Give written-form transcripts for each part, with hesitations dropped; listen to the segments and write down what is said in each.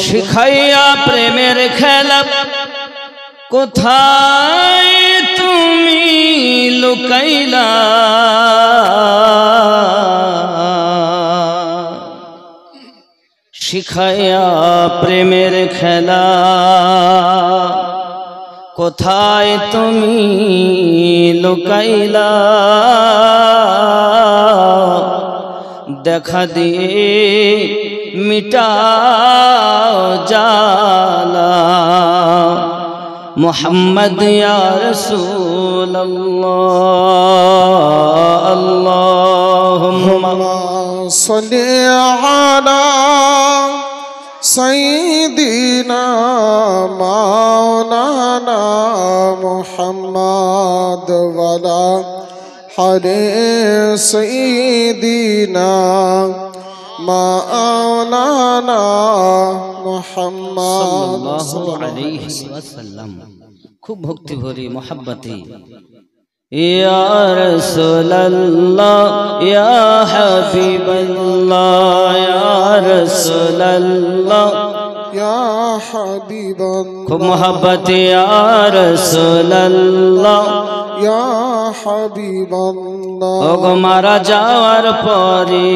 শিখাইয়া প্রেমের খেলা কোথায় তুমি লুকাইলা শিখাইয়া প্রেমের খেলা কোথায় তুমি লুকাইলা দেখা দিয়ে মিটাও জালা মুহাম্মদ ইয়া রাসূলুল্লাহ আল্লাহুম্মা সাল্লি আলা সাইয়্যিদিনা মাওলানা মুহাম্মদ ওয়ালা আলি সাইয়্যিদিনা মাওলানা মুহাম্মদ সাল্লাল্লাহু আলাইহি ওয়াসাল্লাম। খুব ভক্তি ভরি মোহাব্বতি ইয়া রাসূলুল্লাহ ইয়া হাবিবাল্লাহ ইয়া রাসূলুল্লাহ ইয়া হাবিবাল্লাহ খুব মোহাব্বতি ইয়া রাসূলুল্লাহ ইয়া হাবিবাল্লাহ। ওগো মারা যাওয়ার পরে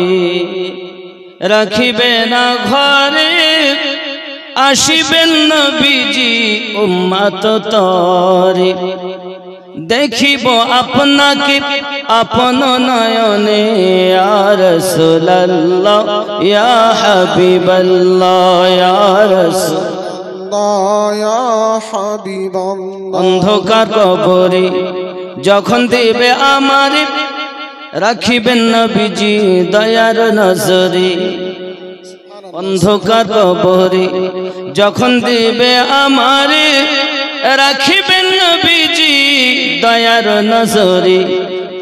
রাখিবে না ঘরে আসিবেন নবীজি উম্মত তরে দেখিব আপনাকে আপন নয়নে ইয়া রাসূলুল্লাহ ইয়া হাবিবাল্লাহ ইয়া রাসূলুল্লাহ ইয়া হাবিবাল্লাহ। অন্ধকার কবরে যখন দেবে আমারে রাখিবেন নবীজি দয়ার নজরে অন্ধকার কবরে যখন দেবে আমারে রাখিবেন নবীজি দয়ার নজরে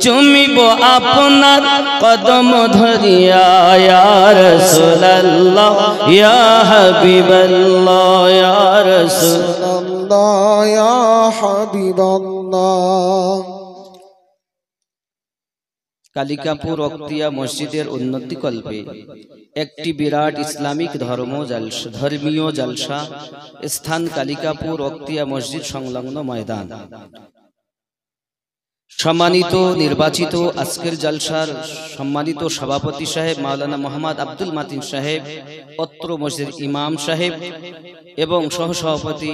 চুমিব আপনার কদম ধরিয়া ইয়া রাসূলুল্লাহ ইয়া হাবিবাল্লাহ ইয়া রাসূলুল্লাহ ইয়া হাবিবাল্লাহ। কালিকাপুর অক্তিয়া মসজিদের উন্নতি কল্পে একটি বিরাট ইসলামিক ধর্মীয় জলসা স্থান কালিকাপুর অক্তিয়া মসজিদ সংলগ্ন ময়দান। সম্মানিত নির্বাচিত আজকের জলসার সম্মানিত সভাপতি সাহেব মাওলানা মোহাম্মদ আব্দুল মাতিন সাহেব, অত্র মসজিদের ইমাম সাহেব এবং সহসভাপতি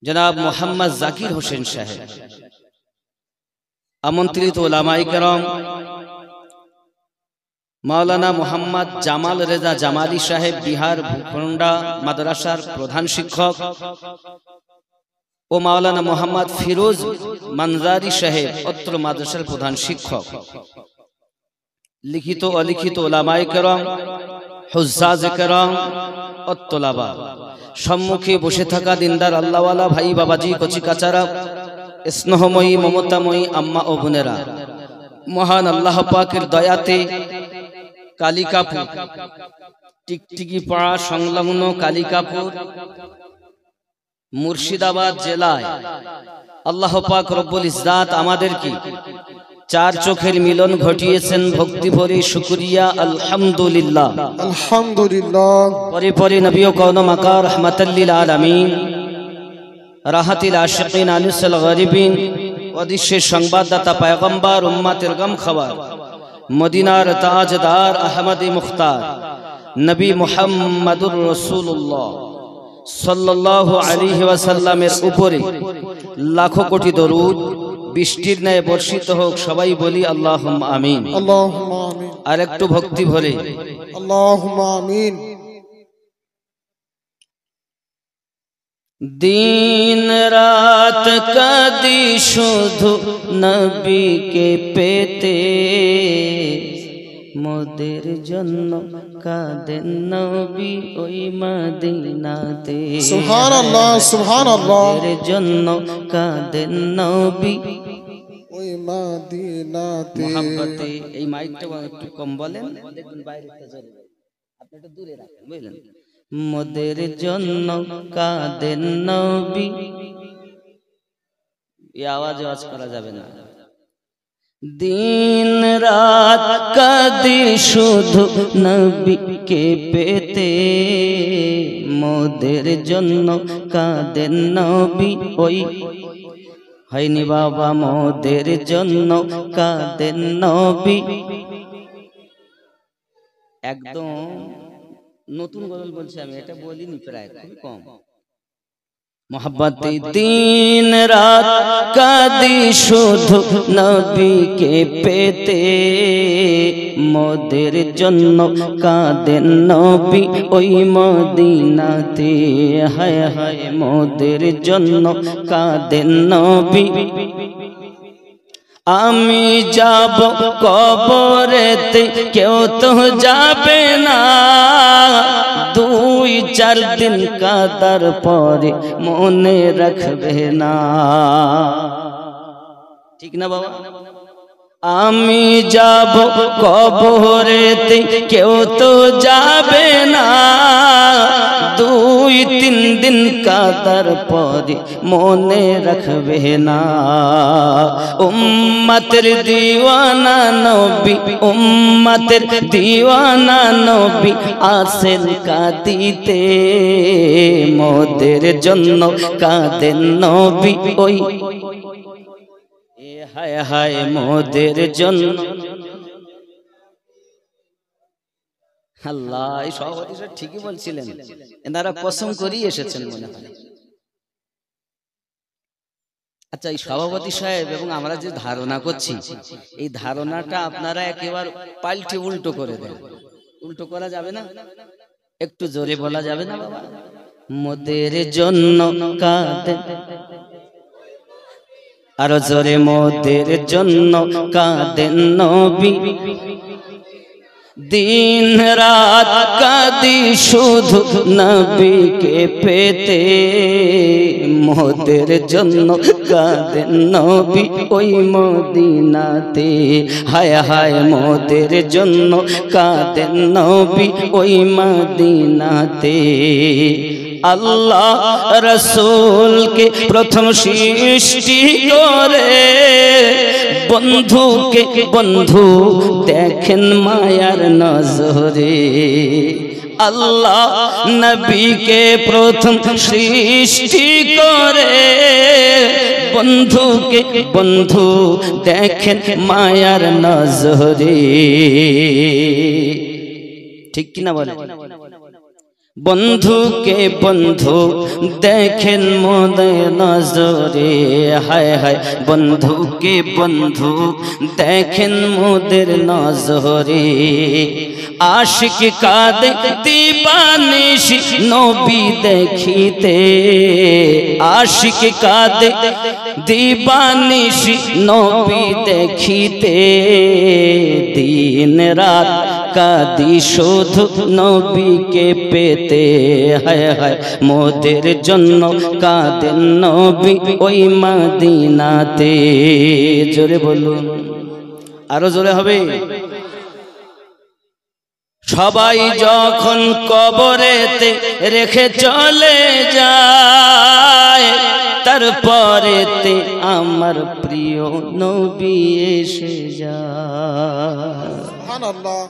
জনাব মোহাম্মদ জাকির হোসেন সাহেব, আমন্ত্রিত ওলামায়ে কেরাম, মাওলানা মোহাম্মদ জামাল রেজা জামালি সাহেব বিহার ভূখণ্ডা মাদ্রাসার প্রধান শিক্ষক ও মাওলানা মোহাম্মদ ফিরোজ মানজারি সাহেব অত্র মাদ্রাসার প্রধান শিক্ষক, লিখিত অলিখিত ওলামায়ে কেরাম, হুজ্জাজে কেরাম ও তোলাবা, সম্মুখে বসে থাকা দিনদার আল্লাহওয়ালা ভাই বাবাজি কচি কাচারা, স্নেহময়ী মমতাময়ী আম্মা ও বোনেরা, মহান আল্লাহ পাকের দয়াতে কালিকাপুর টিকটিকি পাড়া সংলগ্ন কালিকাপুর মুর্শিদাবাদ জেলায় আল্লাহ পাক রব্বুল ইজ্জাত আমাদেরকে চার চোখের মিলন ঘটিয়েছেন। ভক্তি ভরে শুকরিয়া আলহামদুলিল্লাহ আলহামদুলিল্লাহ। পরে পরে নবী ও কওম মাকা রাহমাতাল লিল আলামিন রাহাতিল আশিকিন আনিসুল গরিবিন ওদিশের সংবাদদাতা পয়গম্বর উম্মতের গম খবর মদিনার তাজদার আহমদে মুখতার নবী মুহাম্মদুর রাসূলুল্লাহ সাল্লাল্লাহু আলাইহি ওয়াসাল্লামের উপরে লাখো কোটি দরুদ বৃষ্টির ন্যায় বর্ষিত হোক। সবাই বলি আল্লাহুম্মা আমিন। আল্লাহুম্মা আমিন। আর একটু ভক্তি ভরে আল্লাহুম্মা আমিন। দিন রাত কাদি শুধু নবীকে পেতে, মোদের জন্য কাঁদেন নবী ওই মদিনাতে। সুবহানাল্লাহ সুবহানাল্লাহ। মোদের জন্য কাঁদেন নবী ওই মদিনাতে। মুহাব্বতে এই মাইকটা একটু কম বলেন, দেখুন বাইরে চলে, আপনি একটু দূরে রাখেন, বুঝলেন? মোদের জন্য কাঁদেন নবী, এই আওয়াজ করা যাবে না। দিন রাত কাঁদি শুধু নবীকে পেতে, মোদের জন্য কাঁদেন নবী। ওই হয়নি বাবা, মোদের জন্য কাঁদেন নবী। একদম নতুন গজল বলছি আমি, এটা বলিনি প্রায়, খুব কম। মোহাব্বতে দিন রাত কাঁদি শুধু নবীকে পেতে, মোদের জন্য কাঁদেন নবী ওই মদিনাতে। হায় হায় মোদের জন্য কাঁদেন নবী। আমি যাব কবরেতে, কেউ তো যাবে না, 2-4 দিন কাদার পরে মনে রাখবে না। ঠিক না বাবা? আমি যাব কবরেতে, কেউ তো যাবে না, 2-3 দিন কাদার পরে মনে রাখবে না। উম্মতের দিওয়ানা নবী, উম্মতের দিওয়ানা নবী আসেন কাঁদিতে, মোদের জন্য কাঁদেন নবী ওই। হায় হায় মোদের জন্য। আল্লাহ, এই সভাপতি স্যার ঠিকই বলছিলেন, এনারা কসম করেই এসেছেন মনে হয়। আচ্ছা, এই সভাপতি সাহেব এবং আমরা যে ধারণা করছি, এই ধারণাটা আপনারা একেবারে পাল্টে উল্টো করে দেন। উল্টো করা যাবে না? একটু জোরে বলা যাবে না বাবা? মোদের জন্য কাঁদেন, আরো জোরে, মোদের জন্য কাঁদেন নবী। দিন রাত কাঁদি শুধু নবীকে পেতে, মোদের জন্য কাঁদেন নবী ওই মদিনাতে। হায় হায় মোদের জন্য কাঁদেন নবী ওই মদিনাতে। আল্লাহ রসূলকে প্রথম সৃষ্টি করে, বন্ধুকে বন্ধু দেখেন মায়ার নজরে। আল্লাহ নবীকে প্রথম সৃষ্টি করে, বন্ধুকে বন্ধু দেখেন মায়ার নজরে। ঠিক কিনা বলে? বন্ধুকে বন্ধু দেখেন মোদের নজরে। হায় হায় বন্ধুকে বন্ধু দেখেন মোদের নজরে। আশিক কাঁদে দিবানিশি নবী দেখিতে, আশিক কাঁদে দিবানিশি নবী দেখিতে। দিন রাত কাঁদি শুধু নবীকে পেতে, হায় হায় মোদের জন্য কাঁদেন নবী ওই মদিনাতে। জোরে বলুন, আরো জোরে হবে। সবাই যখন কবরেতে রেখে চলে যায়, তারপরেতে আমার প্রিয় নবী এসে যায়। সুবহানাল্লাহ।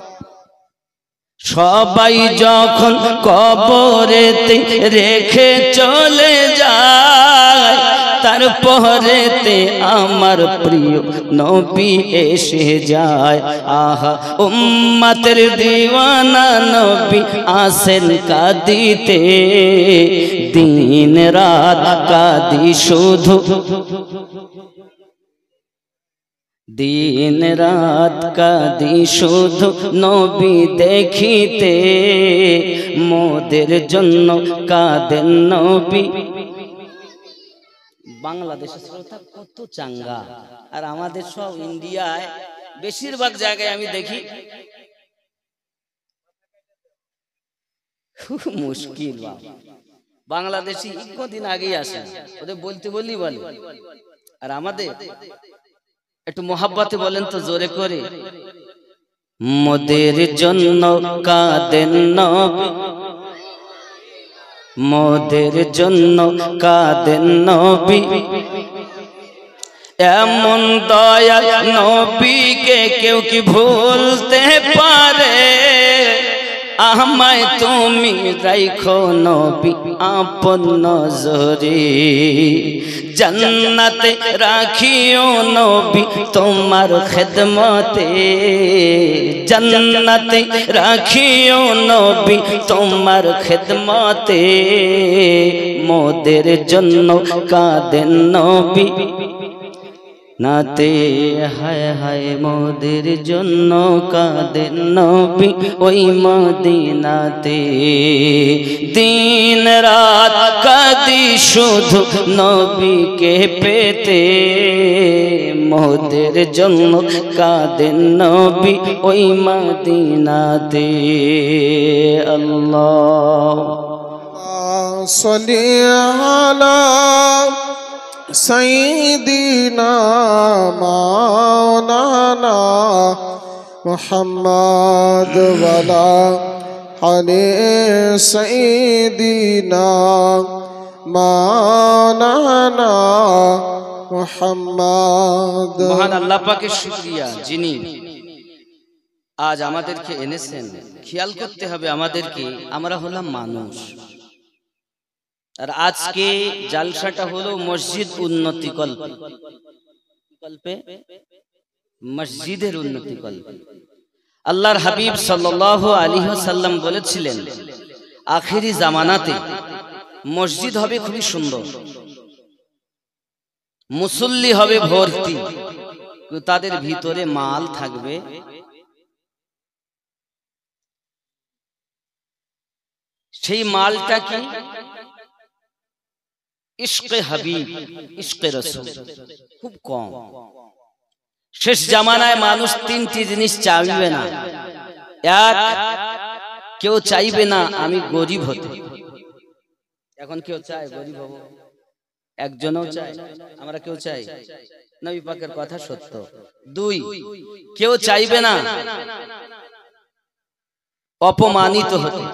সবাই যখন কবরেতে রেখে চলে যায়, তারপরেতে আমার প্রিয় নবী এসে যায়। আহা উম্মতের দিওয়ানা নবী আসেন কাঁদিতে, দিন রাত কাঁদি শুধু, দিন রাত কাঁদি শুধু নবী দেখিতে, মোদের জন্য কাঁদেন নবী। বাংলাদেশের শ্রোতা কত চাঙ্গা, আর আমাদের সব ইন্ডিয়ায় বেশিরভাগ জায়গায় আমি দেখি খুব মুশকিল। বাংলাদেশি কদিন আগেই আসে, ওদের বলতে বললি বলে, আর আমাদের একটু মোহাব্বতে বলেন তো জোরে করে, মোদের জন্য কাঁদেন নবী, মোদের জন্য কাঁদেন নবী। এমন দয়া নবীকে কেউ কি ভুলতে পারে? আমায় তুমি রাখো নবী আপন নজরে, জান্নাতে রাখিও নবী তোমার খেদমতে, জান্নাতে রাখিও নবী তোমার খেদমতে। মোদের জন্য কাঁদেন নবী নাতে, হায় হায় মোদের জন্য কাঁদেন নবী ওই মদিনাতে। দিন রাত কাঁদি শুধু নবীকে পেতে, মোদের জন্য কাঁদেন নবী ওই মদিনাতে। আল্লাহ সাল্লি আলা সাইয়্যিদিনা মাওলানা মুহাম্মদ ওয়ালা আলি সাইয়্যিদিনা মাওলানা মুহাম্মদ। মহান আল্লাহ পাকের শুকরিয়া যিনি আজ আমাদেরকে এনেছেন। খেয়াল করতে হবে আমাদেরকে, আমরা হলাম মানুষ, আর আজকে জালসাটা হলো মসজিদ উন্নতি কল্পে, মসজিদের উন্নতি কল্পে। আল্লাহর হাবিব সাল্লাল্লাহু আলাইহি ওয়াসাল্লাম বলেছিলেন আখিরি জামানাতে মসজিদ হবে খুবই সুন্দর, মুসল্লি হবে ভর্তি, তাদের ভিতরে মাল থাকবে। সেই মালটা কি? ইশকে হাবিব, ইশকে রাসূল খুব কম। শেষ জামানায় মানুষ তিনটি জিনিস চাইবে না। এক, কেউ চাইবে না আমি গরিব হতে। এখন কেউ চায় গরিব হব? একজনও চায়? আমরা কেউ চাই? নবী পাকের কথা সত্য। দুই, কেউ চাইবে না অপমানিত হতে।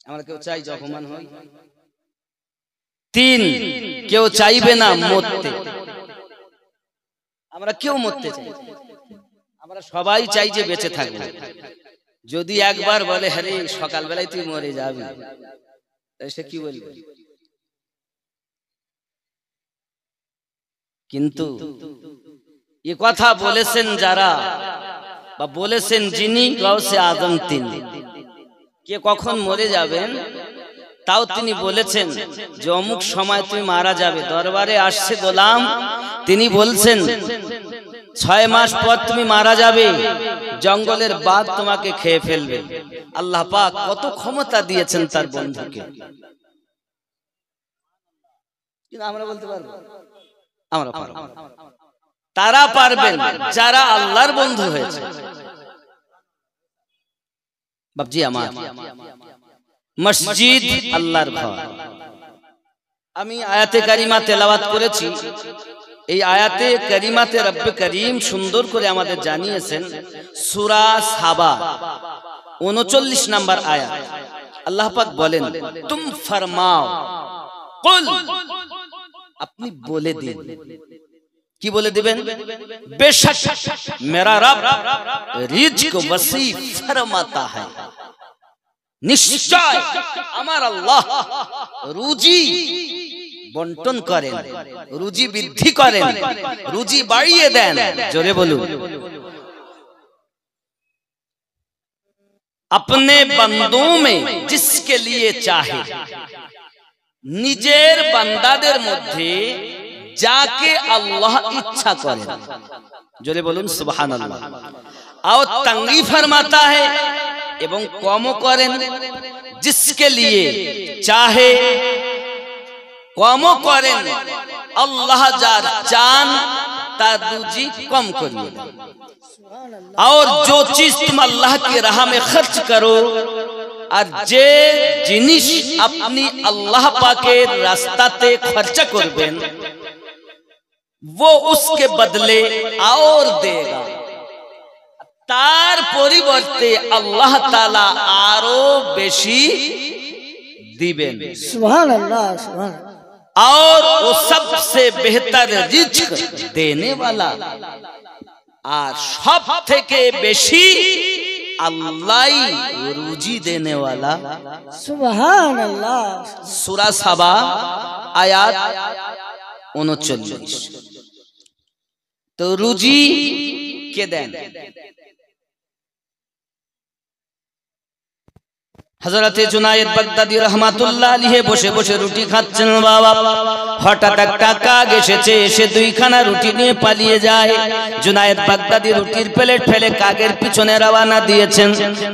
আমরা কেউ চাই যে অপমান হই? তিন, কেউ চাইবে না মরতে। আমরা কেউ মরতে চাই? আমরা সবাই চাই যে বেঁচে থাকবো। যদি একবার বলে হ্যাঁ সকালবেলায় তুই মরে যাবি, সে কি বলবে? কিন্তু এ কথা বলেছেন যারা, বা বলেছেন যিনি গাউসে আজম, তিনি কে কখন মরে যাবেন তাও তিনি বলেছেন যে অমুক সময় তুমি মারা যাবে। দরবারে আসছে গোলাম, তিনি বলছেন 6 মাস পর তুমি মারা যাবে, জঙ্গলের বাঘ তোমাকে খেয়ে ফেলবে। আল্লাহ পাক কত ক্ষমতা দিয়েছেন তার বন্ধুকে। কিন্তু আমরা বলতে পারবো? আমরা পারবো। তারা পারবেন যারা আল্লাহর বন্ধু হয়েছে। বাপজি আমার, মসজিদ আল্লাহর ঘর। আমি আয়াতে কারিমা তেলাওয়াত করেছি। এই আয়াতে কারিমাতে রব্বে করিম সুন্দর করে আমাদের জানিয়েছেন। সূরা সাবা 39 নম্বর আয়াত আল্লাহ পাক বলেন, তুম ফরমাও, কুল, আপনি বলে দিন। কি বলে দিবেন? বেশক মেরা রব রিজক ওয়াসি ফরমাতা হ্যায়, নিশ্চয় আমার আল্লাহ রুজি বন্টন করেন, রুজি বৃদ্ধি করেন, রুজি বাড়িয়ে দেন। জোরে বলুন। अपने बंदों में जिसके लिए चाहे, নিজের বান্দাদের মধ্যে যাকে আল্লাহ ইচ্ছা করেন। জোরে বলুন সুবহানাল্লাহ। আর তঙ্গি ফরমাতা है, এবং কম করেন, जिसके लिए चाहे কম করেন, আল্লাহ যার চান তার রুজি কম করিয়ে দেন। और जो चीज तुम अल्लाह की राह में खर्च करो, আর যে জিনিস আপনি আল্লাহ পাকের রাস্তাতে খরচ করবেন, वो उसके बदले और देगा, তার পরিবর্তে আল্লাহ তাআলা আরো বেশি দিবেন। সুবহানাল্লাহ, সুবহানাল্লাহ। और वो सबसे बेहतर रिज्क देने वाला আর সব থেকে বেশি আল্লাহই রুজি দেনে वाला সুবহানাল্লাহ। সূরা সাবা আয়াত 39। তো রুজি কে দেন? হযরতে জুনায়েদ বাগদাদী রাহমাতুল্লাহ আলাইহি বসে বসে রুটি খাচ্ছেন বাবা। হঠাৎ একটা কাক এসেছে, এসে দুইখানা রুটি নিয়ে পালিয়ে যায়। জুনায়েদ বাগদাদী রুটির প্লেট ফেলে কাকের পিছনে রওনা দিয়েছেন।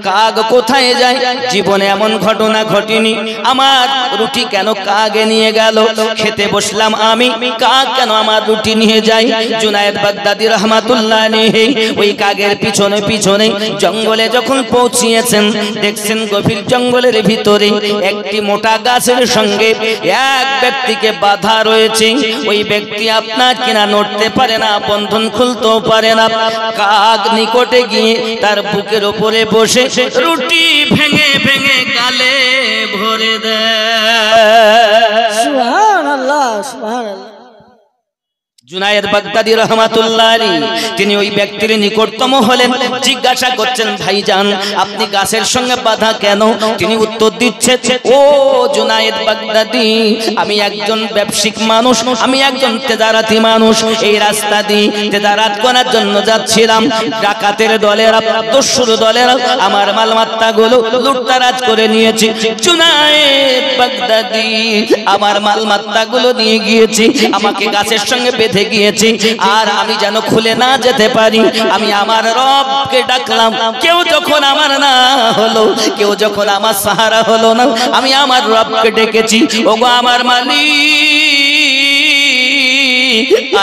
কাক কোথায় যায়? জীবনে এমন ঘটনা ঘটেনি। আমার রুটি কেন কাকে নিয়ে গেল? খেতে বসলাম আমি, কাক কেন আমার রুটি নিয়ে যায়? জুনায়েদ বাগদাদী রাহমাতুল্লাহ আলাইহি ওই কাকের পিছনে পিছনে জঙ্গলে যখন পৌঁছিয়েছেন, দেখছেন গভীর জঙ্গলের ভিতরে একটি মোটা গাছের সঙ্গে এক ব্যক্তিকে বাধা রয়েছে। ওই ব্যক্তি আপনার কিনা নড়তে পারে না, বন্ধন খুলতেও পারে না। কাক নিকটে গিয়ে তার বুকের উপরে বসে রুটি ভেঙে ভেঙে গালে ভরে দেয়। সুবহানাল্লাহ সুবহানাল্লাহ। জুনায়েদ বাগদাদী রাহমাতুল্লাহ আলাইহি তিনি ওই ব্যক্তির নিকটতম হলেন। জিজ্ঞাসা করছেন, ভাইজান আপনি গাছের সঙ্গে বাধা কেন? তিনি উত্তর দিচ্ছেন, ও জুনায়েদ বাগদাদী, আমি একজন ব্যবসায়িক মানুষ, আমি একজন তেজারাতি মানুষ। এই রাস্তা দিয়ে তেজারাত করার জন্য যাচ্ছিলাম। ডাকাতের দলেরা, দস্যুর দলেরা আমার মালমাত্তাগুলো লুটতারাজ করে নিয়েছে। জুনায়েদ বাগদাদী আমার মালমাত্তাগুলো নিয়ে গিয়েছে, আমাকে গাছের সঙ্গে বেঁধে গিয়েছি, আর আমি যেন খুলে না যেতে পারি। আমি আমার রবকে ডাকলাম, কেউ যখন আমার না হলো, কেউ যখন আমার সাহারা হলো না, আমি আমার রবকে ডেকেছি, ওগো আমার মালিক।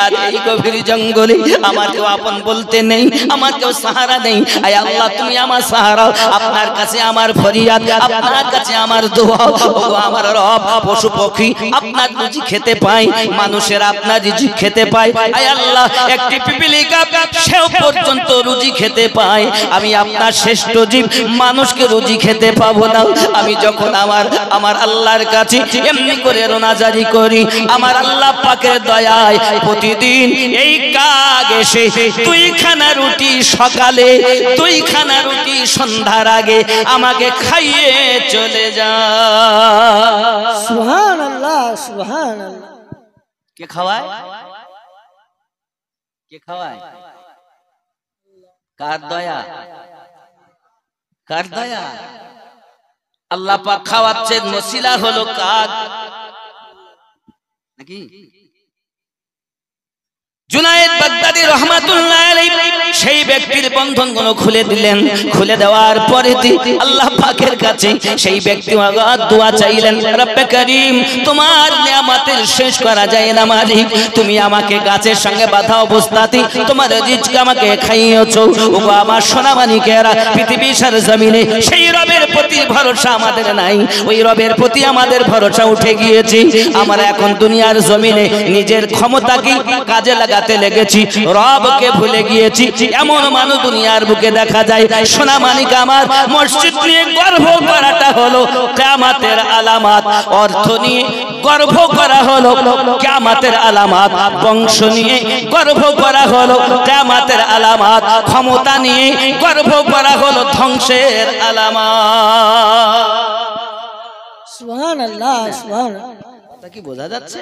আর এই গভীর জঙ্গলে আমার কেউ আপন বলতে নেই, আমার কেউ সাহারা নেই। আয় আল্লাহ, তুমি আমার সাহারা। আপনার কাছে আমার ফরিয়াদ, আপনার কাছে আমার দোয়া। ওগো আমার রব, পশু পক্ষী আপনার রুজি খেতে পায়, মানুষের আপনার রিজিক খেতে পায়। আয় আল্লাহ, একটি পিপিলিকা সেও পর্যন্ত রুজি খেতে পায়, আমি আপনার শ্রেষ্ঠ জীব মানুষকে রুজি খেতে পাবো না। আমি যখন আমার আল্লাহর কাছে এমনি করে রোনাজারি করি, আমার আল্লাহ পাকের দয়ায় প্রতিদিন এই কাক এসে দুইখানা রুটি সকালে, দুইখানা রুটি সন্ধ্যার আগে আমাকে খাইয়ে চলে যায়। সুবহানাল্লাহ সুবহানাল্লাহ। কে খাওয়ায়? কে খাওয়ায়? কার দয়া? কার দয়া? আল্লাহ পাক খাওয়াচ্ছেন, ওসিলা হলো কাক নাকি? জুনায়েদ বাগদাদী রাহমাতুল্লাহ আলাইহি সেই ব্যক্তির বন্ধনগুলো খুলে দিলেন। খুলে দেওয়ার পরে আল্লাহ পাকের কাছে সেই ব্যক্তি দোয়া চাইলেন, রব্বে করিম, তোমার নিয়ামতের শেষ করা যায় না মালিক। তুমি আমাকে গাছের সঙ্গে বাঁধা অবস্থাতে তোমার রিজক আমাকে খাইয়েছো। ওগো আমার সোনা মানিকেরা, পৃথিবীর জমিনে সেই রবের প্রতি ভরসা আমাদের নাই, ওই রবের প্রতি আমাদের ভরসা উঠে গিয়েছে। আমরা এখন দুনিয়ার জমিনে নিজের ক্ষমতাকে কাজে লাগাতে লেগেছি, রবকে ভুলে গিয়েছি। এমন মানুষ দুনিয়ার বুকে দেখা যায়। সোনা মানিক আমার, মসজিদ নিয়ে গর্ব করাটা হলো কিয়ামতের আলামত, অর্থ নিয়ে গর্ব করা হলো কিয়ামতের আলামত, বংশ নিয়ে গর্ব করা হলো কিয়ামতের আলামত, ক্ষমতা নিয়ে গর্ব করা হলো ধ্বংসের আলামত। সুবহানাল্লাহ সুবহানাল্লাহ। তা কি বোঝা যাচ্ছে?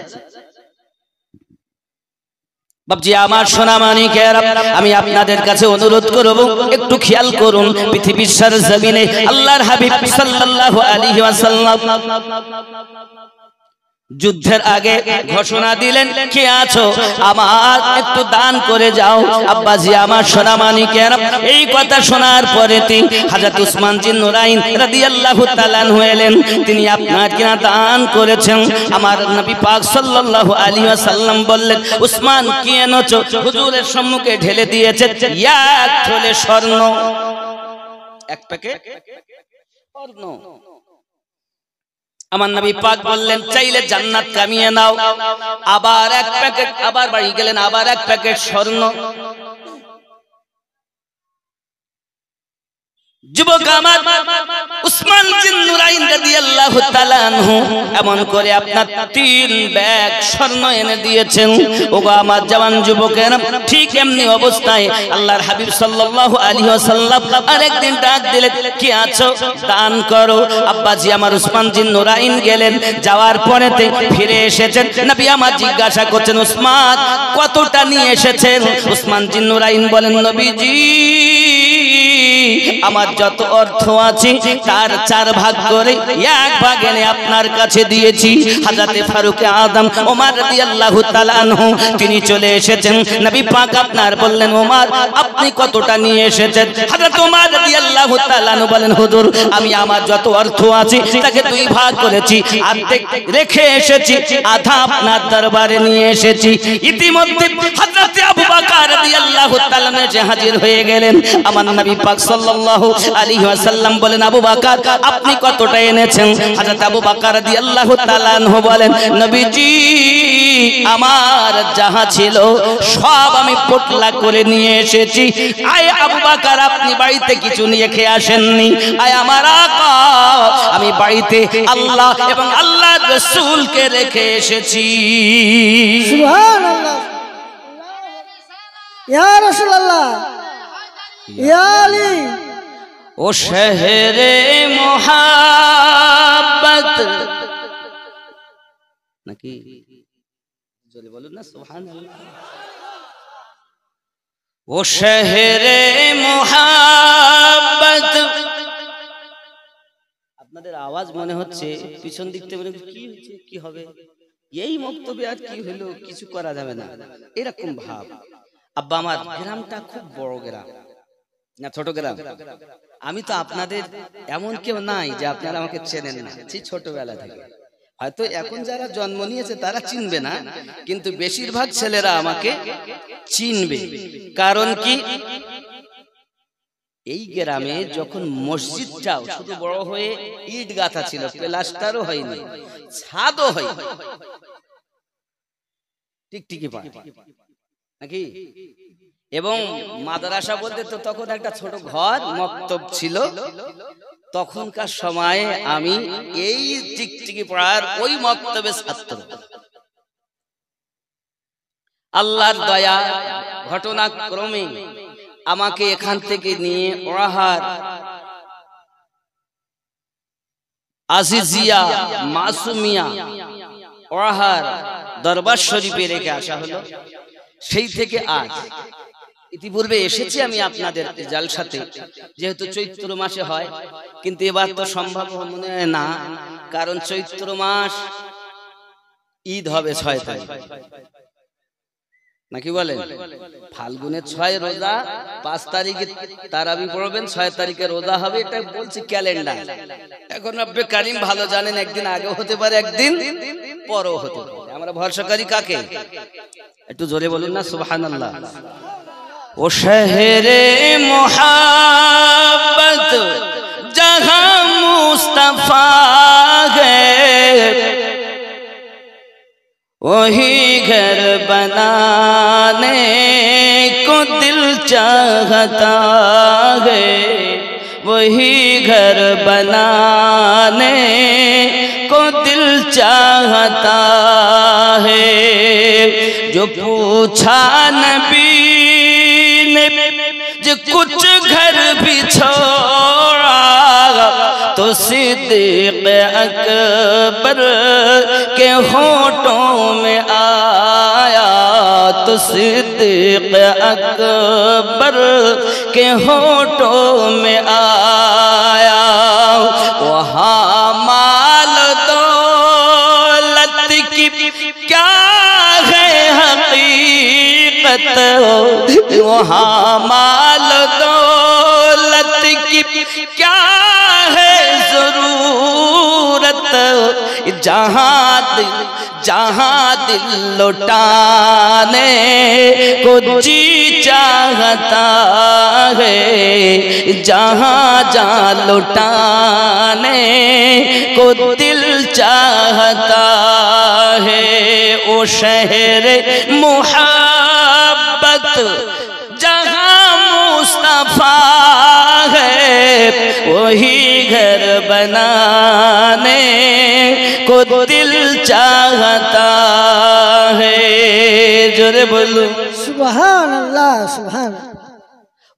বাবজি আমার সোনা মানিকেরা, আমি আপনাদের কাছে অনুরোধ করব, একটু খেয়াল করুন। পৃথিবীর জমিনে আল্লাহর হাবিব সাল্লাল্লাহু আলাইহি ওয়াসাল্লাম যুদ্ধের আগে ঘোষণা দিলেন, কে আছো আমার একটু দান করে যাও। আব্বাজি আমার সোনা মানিকেরা, এই কথা শোনার পরে হযরত উসমান জিন নুরাইন রাদিয়াল্লাহু তাআলা আনহু এলেন। তিনি আপনার কিনা দান করেছেন। আমার নবী পাক সাল্লাল্লাহু আলাইহি ওয়াসাল্লাম বললেন, উসমান কি এনেছো? হুজুরের সম্মুখে ঢেলে দিয়েছে এক থলে স্বর্ণ, এক প্যাকেট স্বর্ণ। আমার নবী পাক বললেন, চাইলে জান্নাত কামিয়ে নাও। আবার এক প্যাকেট, আবার বাড়ি গেলেন, আবার এক প্যাকেট স্বর্ণ। যুবক আমার উসমান বিন নুরাইন রাদিয়াল্লাহু তাআলা আনহু এমন করে আপনার 3 ব্যাগ স্বর্ণ এনে দিয়েছেন। ওগো আমার জওয়ান যুবকেরা, ঠিক এমনি অবস্থায় আল্লাহর হাবিব সাল্লাল্লাহু আলাইহি ওয়াসাল্লাম আরেকদিন ডাক দিলেন, কি আছো দান করো। আব্বাজি আমার উসমান বিন নুরাইন গেলেন, যাওয়ার পরেতে ফিরে এসেছেন। নবী আমার জিজ্ঞাসা করছেন, উসমান কতটা নিয়ে এসেছেন? উসমান বিন নুরাইন বলেন, নবীজি আমার যত অর্থ আছে তার 4 ভাগ করে 1 ভাগ এনে আপনার কাছে দিয়েছি। হযরতে ফারুক আযম ওমর রাদিয়াল্লাহু তাআলা আনহু তিনি চলে এসেছেন। নবী পাক আপনার বললেন, ওমর আপনি কতটা নিয়ে এসেছেন? হযরত ওমর রাদিয়াল্লাহু তাআলা আনহু বলেন, হুজুর আমি আমার যত অর্থ আছে তাকে 2 ভাগ করেছি, অর্ধেক রেখে এসেছি, আধা আপনার দরবারে নিয়ে এসেছি। ইতিমধ্যে হযরত আবু বকর রাদিয়াল্লাহু তাআলা এসে হাজির হয়ে গেলেন। আমার নবী পাক সাল্লাল্লাহু আলাইহি ওয়াসাল্লাম বলেন, আবু বকর আপনি কতটা এনেছেন? হযরত আবু বকর রাদিয়াল্লাহু তাআলা আনহু বলেন, নবীজি আমার যাহা ছিল সব আমি পোটলা করে নিয়ে এসেছি। আয় আবু বকর আপনি বাড়িতে কিছু নিয়ে খেয়ে আসেননি? আয় আমার আকা আমি বাড়িতে আল্লাহ এবং আল্লাহর রাসূলকে রেখে এসেছি। সুবহানাল্লাহ। ইয়া রাসূলুল্লাহ, ইয়া আলী। ও শহরে মোহাব্বত নাকি জোরে বলুন না সুবহানাল্লাহ। ও শহরে মোহাব্বত, আপনাদের আওয়াজ মনে হচ্ছে পিছন দিক থেকে কি হচ্ছে, কি হবে, এই বক্তব্যে আর কি হলো, কিছু করা যাবে না, এরকম ভাব। আব্বা আমার গ্রামটা খুব বড় গ্রাম না ছোট গ্রাম? আমি তো আপনাদের এমন কেউ নাই যে আপনারা আমাকে চেনেন না, সেই ছোটবেলা থেকে। হয়তো এখন যারা জন্ম নিয়েছে তারা চিনবে না, কিন্তু বেশিরভাগ ছেলেরা আমাকে চিনবে। কারণ কি, এই গ্রামে যখন মসজিদটাও শুধু বড় হয়ে ইট গাঁথা ছিল, প্লাস্টারও হয়নি, ছাদও হয়নি, টিকটিকি পায় নাকি, এবং মাদ্রাসা বলতে তো তখন একটা ছোট ঘর মক্তব ছিল। তখনকার সময়ে আমি এই টিকটিকি পাড়ার ওই মক্তবে ছাত্র। আল্লাহর দয়া ঘটনাক্রমে আমাকে এখান থেকে নিয়ে ওরাহার আজিজিয়া মাসুমিয়া ওরাহার দরবার শরীফে রেখে আসা হলো। সেই থেকে আজ ইতিপূর্বে এসেছি আমি আপনাদের জালসাতে, যেহেতু চৈত্র মাসে হয়, কিন্তু এবার তো সম্ভব মনে হয় না, কারণ চৈত্র মাস ঈদ হবে 6 তারিখ নাকি বলেন? ফাল্গুনের 6 রোজা, 5 তারিখে তারাবি পড়বেন, 6 তারিখে রোজা হবে, এটা বলছি ক্যালেন্ডার। এখন রব্বে কারীম ভালো জানেন, একদিন আগেও হতে পারে, একদিন পরেও হতে পারে। আমরা ভরসাকারী কাকে? একটু জোরে বলুন না সুবহানাল্লাহ। ও শহরে মোহাব্বত জহাं মুস্তাফা है, वही घर बनाने को दिल चाहता है, वही घर बनाने को दिल चाहता है। जो पूछा नबी ने जो कुछ घर भी छोड़ा, तो सिद्दीक़ अकबर के होठों में आया, तो सिद्दीक़ अकबर के होठों में आया। वहाँ माल दौलत की क्या है हकीकत, वहाँ माल दौलत की क्या है जरूरत, जहाँ दिल लुटाने को जी चाहता है, जहाँ लुटाने को दिल चाहता है। ओ शहर मोहब्बत जहाँ मुस्तफा है वही घर बनाने को दिल चाहता है। जोरे बोलो सुभान अल्लाह सुभान।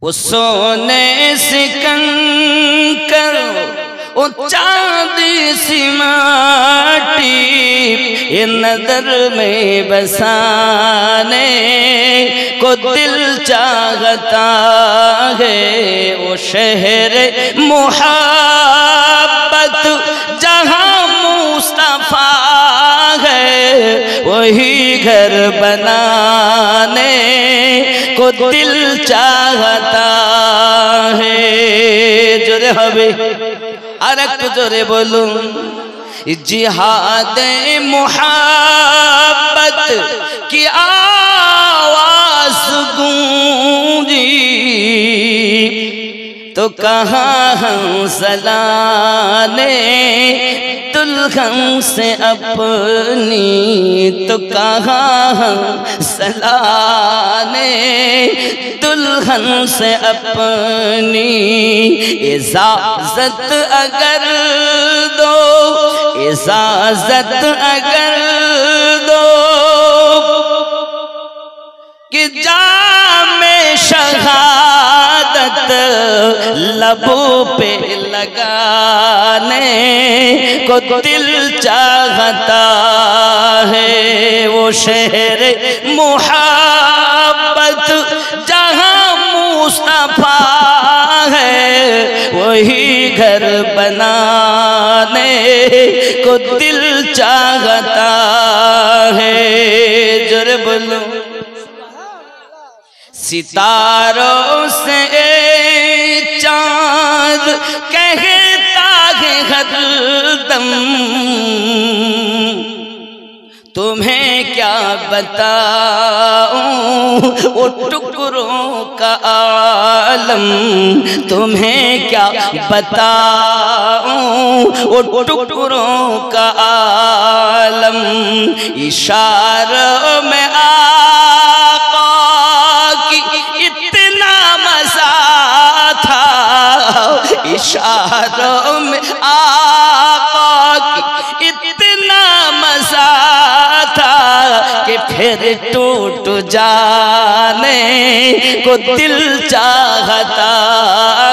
वो सोने से कंकर वो चांदी सी माटी ये नजर में बसाने को दिल चाहता है। वो शहर मोहब्बत जहाँ मुस्तफा है वही घर बनाने को दिल चाहता है। जोरे हबे अरक जोरे बोलूं जिहाद मोहब्बत की आवाज गूंजी तो कहाँ हंसलाने दुल्हन से अपनी तो कहाँ हंसलाने दुल्हन से अपनी इजाजत अगर दो इजाजत अगर दो कि जामे शहादत लबों पे लगाने को दिल चाहता है। वो शहर मोहब्बत जहाँ मुस्तफा है वही घर बनाने को दिल चाहता है। जोरे बोलो सितारों से चाँद कहता है हरदम तुम्हें क्या बताऊं वो टुकड़ों का आलम तुम्हें क्या बताऊं वो टुकड़ों का आलम इशारों में आका की इतना मजा था इशारों में आका की इतना मजा कि फिर टूट जाने को दिल चाहता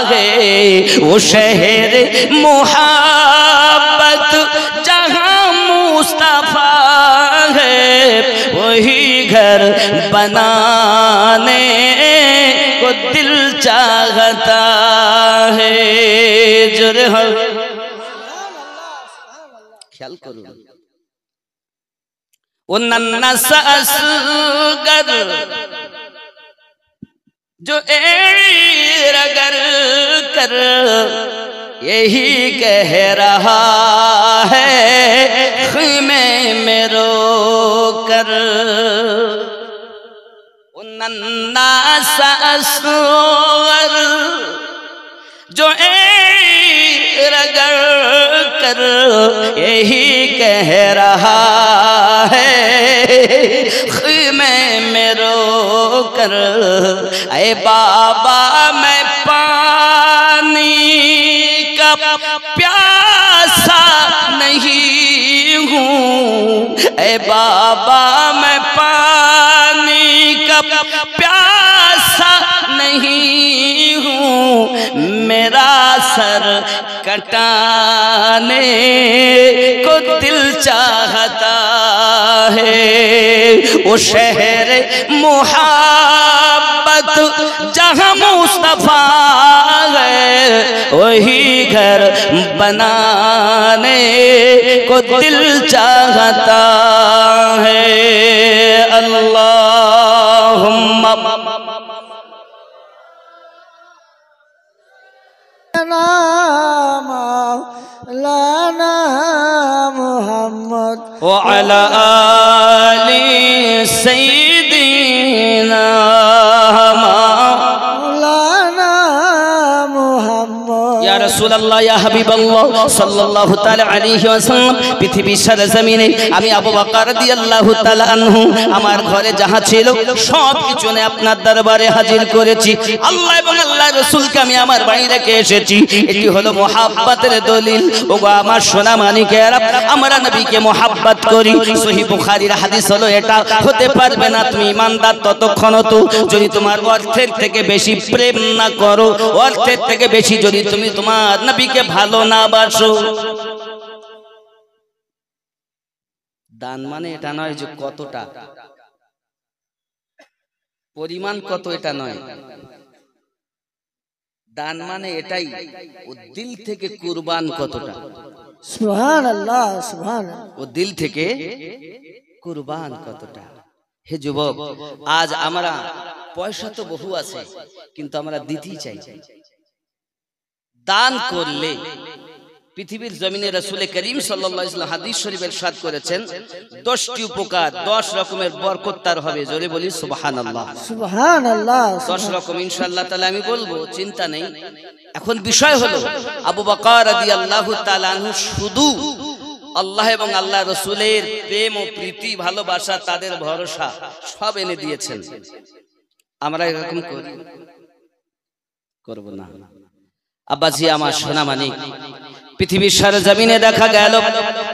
है। वो शहर मोहब्बत जहाँ मुस्तफा है वही घर बनाने को दिल चाहता है। जोरे हो ख्याल करो वो नन्ना सा असगर जो रगर कर यही कह रहा है ख़ीमे में रो कर वो नन्ना सा असगर जो रगर कर यही कह रहा है ख़ीमे में रो कर ऐ बाबा मैं पानी का प्यासा नहीं हूँ ऐ बाबा मैं पानी का प्यासा नहीं हूँ मेरा सर कटाने को दिल चाहता है। वो शहर मोहब्बत जहाँ मुस्तफा है वही घर बनाने को दिल चाहता है। अल्लाहुम्मा लाना मोहम्मद व अला आलि सय्यिदीना लाना मोहम्मद या রাসূলুল্লাহ ইয়া হাবিবাল্লাহ সাল্লাল্লাহু তাআলা আলাইহি ওয়াসাল্লাম পৃথিবীর সরজমিনে আমি আবু বকর রাদিয়াল্লাহু তাআলা আনহু আমার ঘরে যাহা ছিল সব কিছু নিয়ে আপনার দরবারে হাজির করেছি। আল্লাহ এবং আল্লাহর রাসূলকে আমি আমার বাড়ি রেখে এসেছি। এটি হলো মুহাব্বতের দলিল। ওগো আমার সোনা মানিকেরা, আমরা নবীকে মুহাব্বত করি। সহিহ বুখারীর হাদিস হলো এটা। হতে পারবে না তুমি ইমানদার ততক্ষণ তো যদি তোমার অর্থের থেকে বেশি প্রেম না করো, অর্থের থেকে বেশি যদি তুমি তোমার নবীকে ভালো না বাসো। দান মানে এটা নয় যে কতটা পরিমাণ কত, এটা নয়। দান মানে এটাই ও দিল থেকে কুরবান কতটা। সুবহানাল্লাহ, সুবহানাল্লাহ। ও দিল থেকে কুরবান কতটা। হে যুবক, আজ আমরা পয়সা তো বহু আছে, কিন্তু আমরা দিতেই চাই। দান করলে পৃথিবীর জমিনে রাসূল করিম সাল্লাল্লাহু আলাইহি ওয়াসাল্লাম হাদিস শরীফে ইরশাদ করেছেন 10টি উপকার, 10 রকমের বরকত তার হবে। জোরে বলি সুবহানাল্লাহ, সুবহানাল্লাহ। 10 রকম ইনশাআল্লাহ তাআলা আমি বলবো, চিন্তা নেই। এখন বিষয় হলো আবু বকর রাদিয়াল্লাহু তাআলা আনহু শুধু আল্লাহ এবং আল্লাহ রাসূলের প্রেম ও প্রীতি, ভালোবাসা, তাদের ভরসা সব এনে দিয়েছেন। আমরা এরকম করব না। আব্বাজি আমার সোনা মানিক, পৃথিবীর সরজমিনে দেখা গেল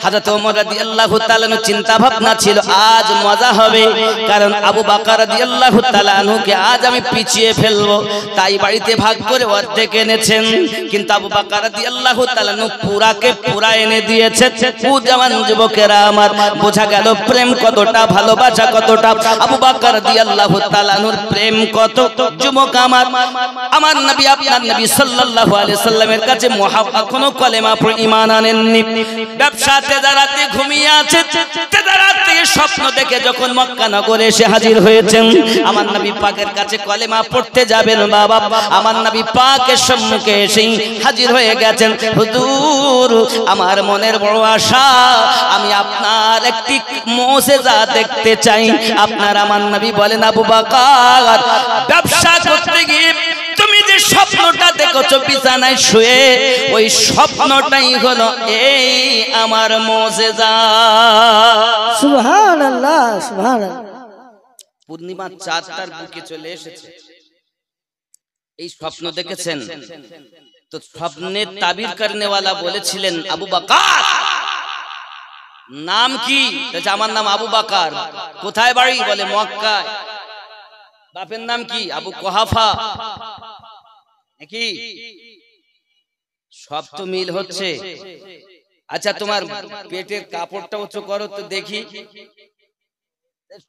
হযরত ওমর রাদিয়াল্লাহু তাআলা আনহু চিন্তা ভাবনা ছিল আজ মজা হবে, কারণ আবু বকর রাদিয়াল্লাহু তাআলা আনহুকে আজ আমি পিছিয়ে ফেলবো, তাই বাড়িতে ভাগ করে অর্ধেক এনেছেন। কিন্তু আবু বকর রাদিয়াল্লাহু তাআলা আনহু পুরাকে পুরা এনে দিয়েছেন। ও জওয়ান যুবকেরা আমার, বোঝা গেল প্রেম কতটা, ভালোবাসা কতটা। আবু বকর রাদিয়াল্লাহু তাআলা আনহুর প্রেম কত। যুবক আমার, আমার নবী, আপনার নবী সাল্লাল্লাহু আলাইহি সাল্লামের কাছে মুহাব্বত কোনো কলেমা ঈমান আনেননি। ব্যবসা তেজারাতে ঘুমিয়ে আছে, তেজারাত থেকে স্বপ্ন দেখে যখন মক্কা নগরে এসে হাজির হয়েছেন, আমার নবী পাকের কাছে কলেমা পড়তে যাবেন বাবা, আমার নবী পাকের সম্মুখে এসে হাজির হয়ে গেছেন। হুজুর, আমার মনের বড় আশা, আমি আপনার একটি মুজিজা দেখতে চাই। আপনার আমার নবী বলেন, আবু বকর, ব্যবসা করতে গিয়ে তুমি যে স্বপ্নটা দেখছো বিছানায় শুয়ে, ওই স্বপ্নটাই হলো এই আমার মুজিজা। সুবহানাল্লাহ, সুবহানাল্লাহ। পূর্ণিমা চাঁদটার বুকে চলে এসেছে, এই স্বপ্ন দেখেছেন তো স্বপ্নের তাবির করনেওয়ালা বলেছিলেন, আবু বকর নাম কি? আমার নাম আবু বকর। কোথায় বাড়ি? বলে মক্কায়। বাপের নাম কি? আবু কুহাফা। নাকি সব তো মিল হচ্ছে। আচ্ছা, তোমার পেটের কাপড়টা উঁচু করো তো দেখি।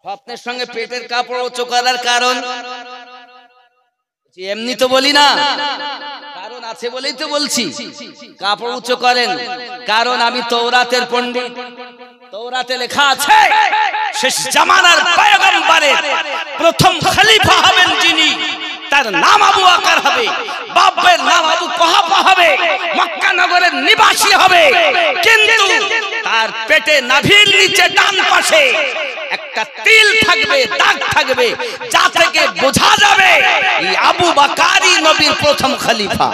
স্বপ্নের সঙ্গে পেটের কাপড় উঁচু করার কারণ এমনি তো বলি না, কারণ আছে বলেই তো বলছি। কাপড় উঁচু করেন কারণ আমি তওরাতের পণ্ডিত। তওরাতে লেখা আছে শেষ জামানার পয়গম্বরের প্রথম খলিফা হবেন যিনি, তার নাম আবু বকর হবে, বাপের নাম আবু কুহাফা হবে, মক্কা নগরের নিবাসী হবে। কিন্তু তার পেটে নাভির নিচে ডান পাশে একটা তিল থাকবে, দাগ থাকবে, যা থেকে বোঝা যাবে এই আবু বকরই নবীর প্রথম খলিফা।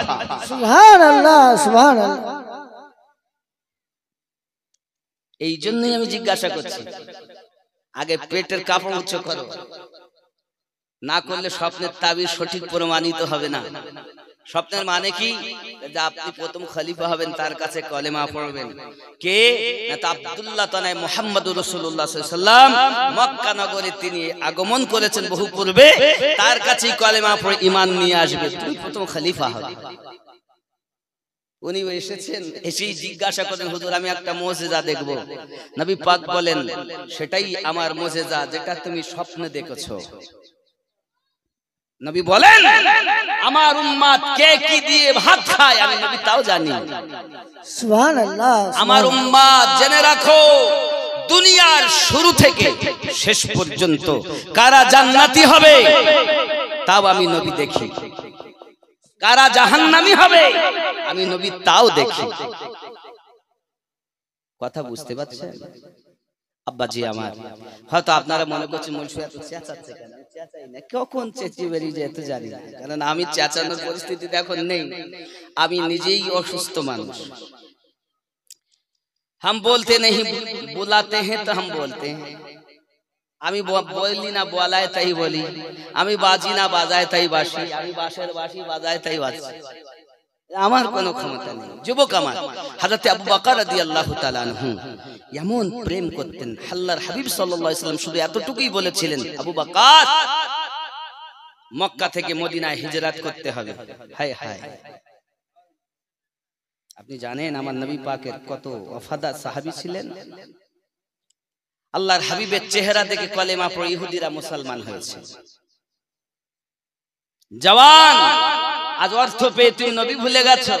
সুবহানাল্লাহ, সুবহানাল্লাহ। এই জন্যই আমি জিজ্ঞাসা করছি, আগে পেটের কাপড় উঁচু করো, না করলে স্বপ্নের তাবির সঠিক প্রমাণিত হবে না। স্বপ্নের মানে কি? যে আপনি প্রথম খলিফা হবেন, তার কাছে কলেমা পড়বেন। কে? না তো আব্দুল্লাহ তানায় মুহাম্মদুর রাসূলুল্লাহ সাল্লাল্লাহু আলাইহি ওয়াসাল্লাম মক্কা নগরে তিনি আগমন করেছেন বহু পূর্বে, তার কাছেই কলেমা পড়ে ঈমান নিয়ে আসবে, তুমি প্রথম খলিফা হবে। উনি এসেছেন, এসেই জিজ্ঞাসা করেন, হুজুর আমি একটা মুজিজা দেখব। নবী পাক বলেন, সেটাই আমার মুজিজা যেটা তুমি স্বপ্নে দেখেছো। নবী বলেন, আমার উম্মত কে কি দিয়ে ভাত খায় আমি নবী তাও জানি। সুবহানাল্লাহ। আমার উম্মত জেনে রাখো, দুনিয়ার শুরু থেকে শেষ পর্যন্ত কারা জান্নাতি হবে তাও আমি নবী দেখি, কারা জাহান্নামী হবে আমি নবী তাও দেখি। কথা বুঝতে পারছেন? আব্বাজি আমার, হয়তো আপনারা মনে করছেন মুন্সি এত চেঁচাচ্ছে কেন? চেঁচাই না, কখন চেঁচিয়ে বেরিয়ে যেত জানি না, কারণ আমি চেঁচানোর পরিস্থিতিতে এখন নেই, আমি নিজেই অসুস্থ মানুষ। हम बोलते नहीं बुलाते हैं तो हम बोलते हैं, আমি বলি না বলায় তাই বলি, আমি বাজি না বাজায় তাই বাসি, আমি বাঁশের বাঁশি বাজায় তাই বাজছি, আমার কোনো ক্ষমতা নেই। যুবক আমার, হযরত আবু বকর রাদিয়াল্লাহু তাআলা আনহু এমন প্রেম করতেন, আল্লাহর হাবিব সাল্লাল্লাহু আলাইহি ওয়াসাল্লাম শুধু এতটুকুই বলেছিলেন, আবু বকর মক্কা থেকে মদিনায় হিজরত করতে হবে। হায় হায়, আপনি জানেন আমার নবী পাকের কত ওয়াফাদার সাহাবী ছিলেন। আল্লাহর হাবিবের চেহারা দেখে কলেমা পড়ে ইহুদিরা মুসলমান হয়েছে। জওয়ান, আজ অর্থ পেয়ে তুমি নবী ভুলে গেছো।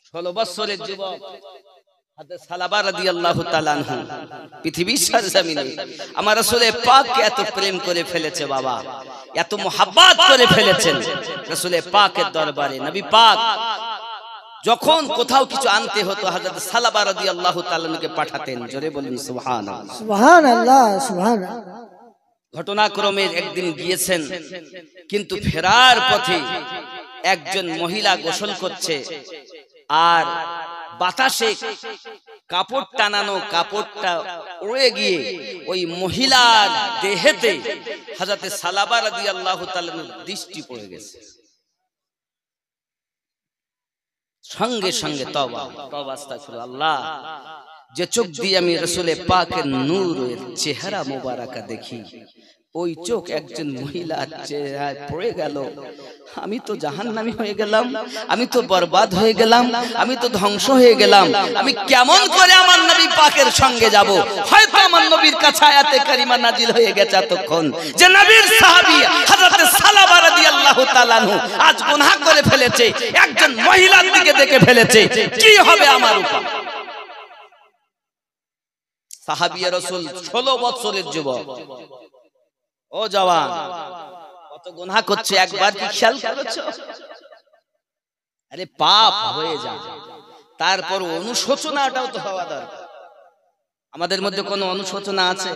16 বছরের যুবক হযরত সালাবা রাদিয়াল্লাহু তাআলা আনহু পৃথিবীর সরজমিনে আমার রাসূল পাককে এত প্রেম করে ফেলেছে, বাবা এত মোহাব্বত করে ফেলেছেন। রাসূল পাকের দরবারে নবী পাক যখন কোথাও কিছু আনতে হতো হযরত সালাবা রাদিয়াল্লাহু তাআলা আনহুকে পাঠাতেন। জোরে বলুন সুবহানাল্লাহ, সুবহানাল্লাহ, সুবহানাল্লাহ। ঘটনাক্রমে একদিন গিয়েছেন, কিন্তু ফেরার পথে একজন মহিলা গোসল করছে, আর বাতাসে কাপড় টানানো কাপড়টা উড়ে গিয়ে ওই মহিলার দেহেতে হযরত সালাবা রাদিয়াল্লাহু তাআলা আনহুর দৃষ্টি পড়ে গেছে। সঙ্গে সঙ্গে তওবা তওবা আস্তাগফিরুল্লাহ, আল্লাহ যে চোখ দিয়ে আমি রাসূলের পাকের নূরের চেহারা মোবারকা দেখি, ওই চোখ একজন মহিলার চেহারায় পড়ে গেল, আমি তো জাহান্নামী হয়ে গেলাম, আমি তো বরবাদ হয়ে গেলাম, আমি তো ধ্বংস হয়ে গেলাম। আমি কেমন করে আমার নবী পাকের সঙ্গে যাব? হয়তো আমার নবীর কাছে আয়াতে কারিমা নাজিল হয়ে গেছে এতক্ষণ যে নবীর সাহাবী হযরত সালাবা রাদিয়াল্লাহু তাআলা আনহু আজ গুনাহ করে ফেলেছে, একজন মহিলার দিকে দেখে ফেলেছে, কি হবে আমার উপর? সাহাবী রাসূল 16 বছরের যুবক, ও জওয়ান কত গুনাহ করছে, একবার কি খেয়াল করেছো? আরে পাপ হয়ে যায়, তারপর অনুশোচনাটাও তো হওয়া দরকার। আমাদের মধ্যে কোনো অনুশোচনা আছে?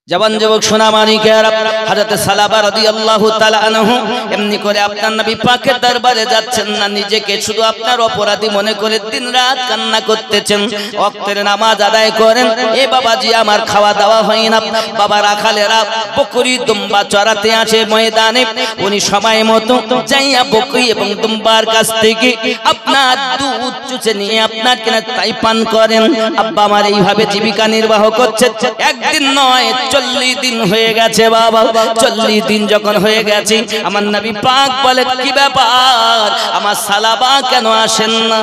জওয়ান যুবক সোনা মানিকেরা, হযরত সালাবা রাদিয়াল্লাহু তাআলা আনহু এমনি করে আপনার নবী পাকের দরবারে যাচ্ছেন না, নিজেকে শুধু আপনার অপরাধী মনে করে দিনরাত কান্না করতেছেন। ওয়াক্তের নামাজ আদায় করেন, এ বাবাজি আমার খাওয়া দাওয়া হয় না। বাবা রাখালেরা বকরি দুম্বা চড়াতে আসে ময়দানে, উনি সময় মতো যাইয়া বকরি এবং দুম্বার কাছ থেকে আপনার দুধ চুষে নিয়ে আপনার কিনা তাই পান করেন। আব্বা আমার এইভাবে জীবিকা নির্বাহ করছে, একদিন নয় 40 দিন হয়ে গেছে বাবা। 40 দিন যখন হয়ে গেছে, আমার নবী পাক বলে, কি ব্যাপার আমার সালাবা কেন আসেন না?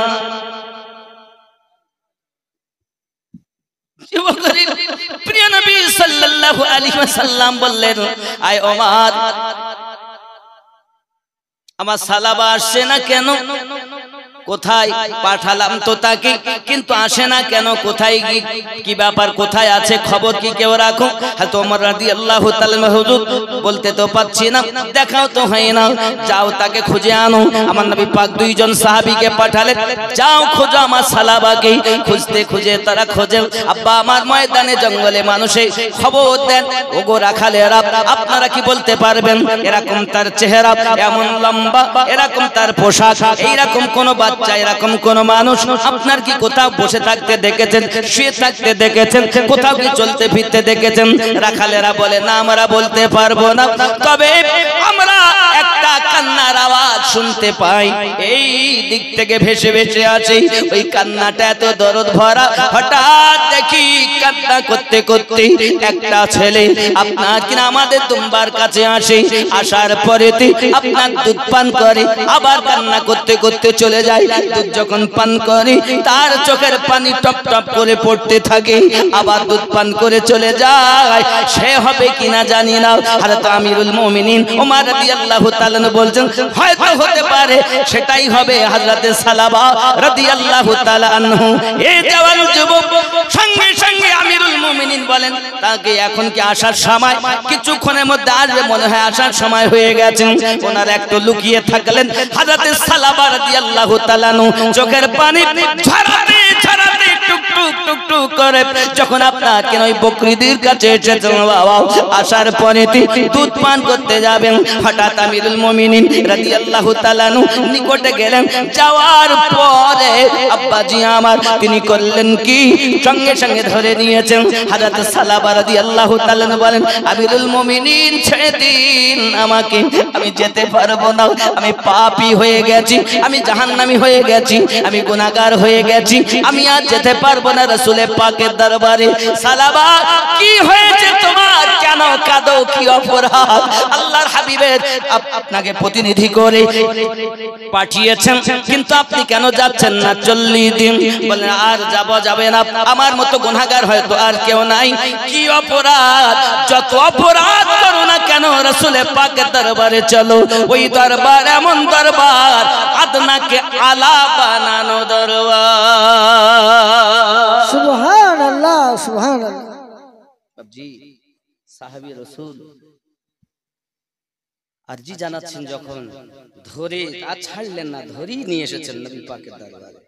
প্রিয় নবী সাল্লাল্লাহু আলাইহি ওয়াসাল্লাম বললেন, আয় ওমর, আমার সালাবা আসছে না কেন? কোথায় পাঠালাম তো তাকে, কিন্তু আসে না কেন? কোথায় কি ব্যাপার, কোথায় আছে, খবর কি কেউ রাখো? হযরত ওমর রাদিয়াল্লাহু তাআলা হুজুর বলতে তো পাচ্ছি না, দেখাও তো হয় না, যাও তাকে খুঁজে আনো। আমার নবী পাক 2 জন সাহাবীকে পাঠালেন, যাও খোঁজো আমার সালাবাকে। খুঁজতে খুঁজে তারা খোঁজে, আব্বা আমার ময়দানে জঙ্গলে মানুষে খবর দেন, ওগো রাখালেরা আপনারা কি বলতে পারবেন এরকম তার চেহারা, এমন লম্বা, এরকম তার পোশাক, এইরকম কোন বাচ্চা, এরকম কোন মানুষ আপনার কি কোথাও বসে থাকতে দেখেছেন, শুয়ে থাকতে দেখেছেন, কোথাও কি চলতে ফিরতে দেখেছেন? রাখালেরা বলে, না আমরা বলতে পারবো না, তবে আমরা একটা কান্নার আওয়াজ শুনতে পাই, এই দিক থেকে ভেসে ভেসে আসে। ওই কান্নাটা এত দরদ ভরা, হঠাৎ দেখি কান্না করতে করতে একটা ছেলে আপনার কিনা আমাদের দুম্বার কাছে আসে, আসার পরে আপনার দুধ পান করে, আবার কান্না করতে করতে চলে যায়। দুধ যখন পান করে তার চোখের পানি টপ টপ করে পড়তে থাকে, আবার দুধ পান করে চলে যায়। সে হবে কিনা জানি না। হযরত আমিরুল মুমিনিন ওমর রাদিয়াল্লাহু তাআলা বলছেন, হয়তো হতে পারে সেটাই হবে হযরত সালাবা রাদিয়াল্লাহু তাআলা আনহু। এই জওয়ান যুবক সঙ্গে সঙ্গে আমিরুল মুমিনিন বলেন, তাকে এখন কি আসার সময়? কিছুক্ষণের মধ্যে আসবে, মনে হয় আসার সময় হয়ে গেছে। ওনারা একটু লুকিয়ে থাকলেন। হযরত সালাবা রাদিয়াল্লাহু তাআলা চোখের পানি ঝরাতে ঝরাতে টুক টুক টুক টুক করে যখন আপনার কেন ওই বকরিদের কাছে এসেছেন বাবা, আসার পরে দুধ পান করতে যাবেন, হঠাৎ আমিরুল মুমিনিন রাদিয়াল্লাহু তাআলা নিকটে গেলেন। যাওয়ার পরে আব্বাজি আমার তিনি করলেন কি, সঙ্গে সঙ্গে ধরে নিয়েছেন। হযরত সালাবা রাদিয়াল্লাহু তাআলা বলেন, আমিরুল মুমিনিন ছেড়ে দিন আমাকে, আমি যেতে পারবো না, আমি পাপী হয়ে গেছি, আমি জাহান্নামী হয়ে গেছি, আমি গুনাহগার হয়ে গেছি, আমি আর যেতে পারবো না রাসূল পাকের দরবারে। সালাবা কি হয়েছে তোমার, কেন কাঁদো, কি অপরাধ? আল্লাহর হাবিবের আপনাকে প্রতিনিধি করে পাঠিয়েছেন, কিন্তু আপনি কেন যাচ্ছেন না? 40 দিন বলেন আর যাবে না, আমার মতো গুনাহগার হয়তো আর কেউ নাই। কি অপরাধ? যত অপরাধ করো না কেন রাসূল পাকের দরবারে চলো। ওই দরবার এমন দরবার, আদনাকে আলা বানানো দরবার। সুবহানাল্লাহ সুবহানাল্লাহ। জি সাহাবী রাসূল আরজি জানাচ্ছেন, যখন ধরে আর ছাড়লেন না, ধরেই নিয়ে এসেছেন নবী পাকের দরবারে।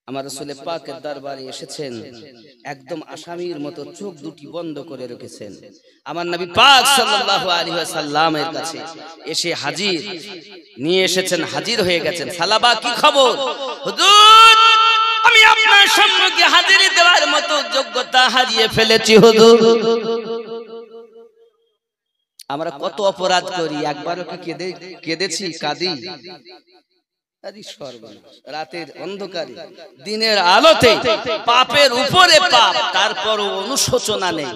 আমার রাসূল পাকের দরবারে এসেছেন, একদম আসামির মতো চোখ দুটি বন্ধ করে রেখেছেন। আমার নবী পাক সাল্লাল্লাহু আলাইহি ওয়াসাল্লামের কাছে এসে হাজির নিয়ে এসেছেন, হাজির হয়ে গেছেন। সালাবা কি খবর? হুজুর আমি আপনার সম্মুখে হাজিরি দেওয়ার মতো যোগ্যতা হারিয়ে ফেলেছি হুজুর। আমরা কত অপরাধ করি, একবারও কি কেঁদেছি, কাঁদি? রাতের অন্ধকারে দিনের আলোতে পাপের উপরে পাপ, তারপরও অনুশোচনা নেই।